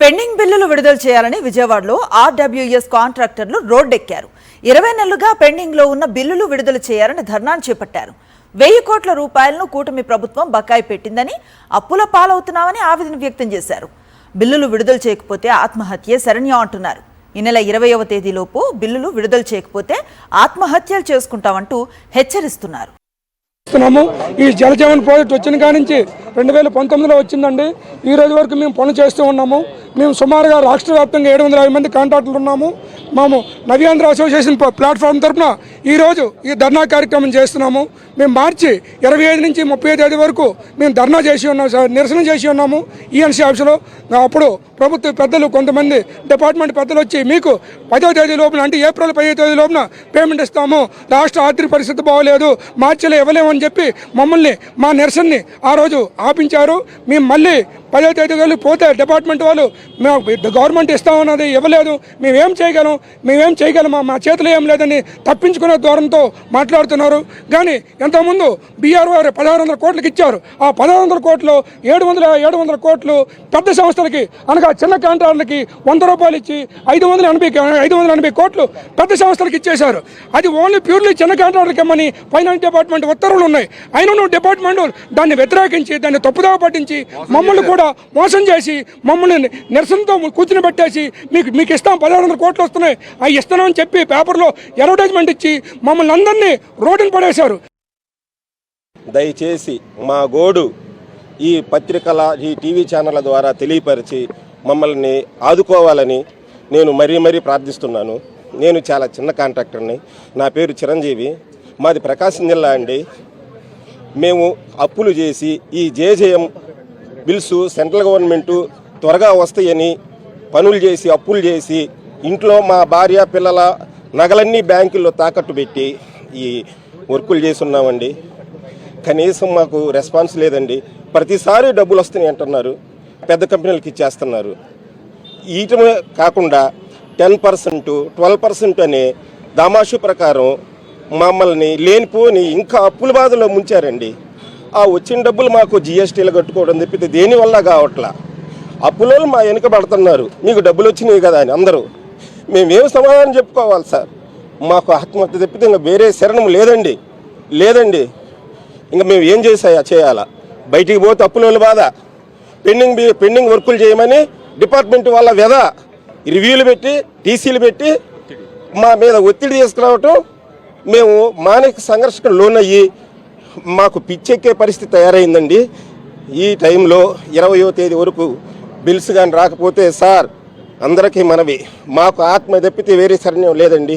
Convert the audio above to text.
Pending బిల్లులు విడుదల చేయాలని విజయవాడలో ఆర్డబ్ల్యూఎస్ కాంట్రాక్టర్లు రోడ్డెక్కారు. 20 నెలలుగా పెండింగ్ లో ఉన్న బిల్లులు విడుదల చేయాలని ధర్నాను చేపట్టారు. 1000 కోట్ల రూపాయలను కూటమి ప్రభుత్వం బకాయి పెట్టిందని, అప్పుల పాలవుతున్నామని ఆవేదన వ్యక్తం చేశారు. బిల్లులు విడుదల చేయకపోతే ఆత్మహత్యే శరణ్యం అంటున్నారు. ఈ నెల 20వ తేదీలోపు బిల్లులు విడుదల చేయకపోతే ఆత్మహత్యలు చేసుకుంటామంటూ హెచ్చరిస్తున్నారు. ఈ జలజీవన్ ప్రాజెక్ట్ వచ్చిన కాడి నుంచి 2019లో వచ్చిందండి. ఈ రోజు వరకు మేము పనులు చేస్తూ ఉన్నాము. మేము సుమారుగా రాష్ట్ర వ్యాప్తంగా 750 మంది కాంట్రాక్టర్లు ఉన్నాము. మేము నవ్యాంధ్ర అసోసియేషన్ ప్లాట్ఫామ్ తరఫున ఈరోజు ఈ ధర్నా కార్యక్రమం చేస్తున్నాము. మేము మార్చి 25 నుంచి 30 తేదీ వరకు మేము ధర్నా చేసి ఉన్నాము, నిరసన చేసి ఉన్నాము ఈఎన్సీ ఆఫీసులో. అప్పుడు ప్రభుత్వ పెద్దలు, కొంతమంది డిపార్ట్మెంట్ పెద్దలు వచ్చి మీకు 10వ తేదీ లోపల, అంటే ఏప్రిల్ 10వ తేదీ లోపల పేమెంట్ ఇస్తాము, రాష్ట్ర ఆర్థిక పరిస్థితి బాగోలేదు, మార్చిలో ఇవ్వలేమని చెప్పి మమ్మల్ని, మా నిరసనని ఆ రోజు ఆపించారు. మేము మళ్ళీ 10వ తేదీ పోతే డిపార్ట్మెంట్ వాళ్ళు గవర్నమెంట్ ఇస్తామన్నది ఇవ్వలేదు, మేమేం చేయగలం, మా చేతిలో ఏం లేదని తప్పించుకునే ధోరణితో మాట్లాడుతున్నారు. కానీ ఎంతకుముందు బీఆర్ఓ 1600 కోట్లకి ఇచ్చారు. ఆ 1600 కోట్లు 700 కోట్లు పెద్ద సంస్థలకి, అనగా చిన్న కాంట్రాక్టర్లకి 100 రూపాయలు ఇచ్చి 580 కోట్లు పెద్ద సంస్థలకి ఇచ్చేశారు. అది ఓన్లీ ప్యూర్లీ చిన్న కాంట్రాక్టర్లకి ఇమ్మని ఫైనాన్స్ డిపార్ట్మెంట్ ఉత్తర్వులు ఉన్నాయి. అయినా డిపార్ట్మెంట్ దాన్ని వ్యతిరేకించి, దాన్ని తప్పుదావ పట్టించి మమ్మల్ని కూడా మోసం చేసి, మమ్మల్ని నిరసనతో కూర్చుని పెట్టేసి మీకు ఇస్తాం 1600 కోట్లు వస్తున్నాయి, అవి ఇస్తామని చెప్పి పేపర్లో అడ్వర్టైజ్మెంట్ ఇచ్చి మమ్మల్ని అందరినీ రోడ్డును పడేశారు. దయచేసి మా గోడు ఈ పత్రికల, ఈ టీవీ ఛానళ్ళ ద్వారా తెలియపరిచి మమ్మల్ని ఆదుకోవాలని నేను మరీ ప్రార్థిస్తున్నాను. నేను చాలా చిన్న కాంట్రాక్టర్ని. నా పేరు చిరంజీవి. మాది ప్రకాశం జిల్లా అండి. మేము అప్పులు చేసి ఈ జేజేఎం బిల్స్ సెంట్రల్ గవర్నమెంటు త్వరగా వస్తాయని పనులు చేసి, అప్పులు చేసి, ఇంట్లో మా భార్య పిల్లల నగలన్నీ బ్యాంకుల్లో తాకట్టు పెట్టి ఈ వర్కులు చేసి ఉన్నామండి. కనీసం మాకు రెస్పాన్స్ లేదండి. ప్రతిసారి డబ్బులు వస్తున్నాయి అంటున్నారు, పెద్ద కంపెనీలకు ఇచ్చేస్తున్నారు. వీటమే కాకుండా 10%, 12% అనే దామాషు ప్రకారం మమ్మల్ని లేనిపోని ఇంకా అప్పుల బాధలో ముంచారండి. ఆ వచ్చిన డబ్బులు మాకు జిఎస్టీలు కట్టుకోవడం తప్పితే దేనివల్ల కావట్లా. అప్పులో మా వెనుక పడుతున్నారు, మీకు డబ్బులు వచ్చినాయి కదా అని అందరూ. మేమేం సమాధానం చెప్పుకోవాలి సార్? మాకు ఆత్మహత్య తప్పితే ఇంకా వేరే శరణం లేదండి. ఇంకా మేము ఏం చేయాలా? బయటికి పోతే అప్పుల బాధ, పెండింగ్ వర్కులు చేయమని డిపార్ట్మెంట్ వాళ్ళ వ్యధ, రివ్యూలు పెట్టి, టీసీలు పెట్టి మా మీద ఒత్తిడి తీసుకురావటం, మేము మానసిక సంఘర్షణకు లోనయ్యి మాకు పిచ్చెక్కే పరిస్థితి తయారైందండి. ఈ టైంలో 20వ తేదీ వరకు బిల్స్ కానీ రాకపోతే సార్, అందరికీ మనవి, మాకు ఆత్మ తప్పితే వేరే శరణ్యం లేదండి.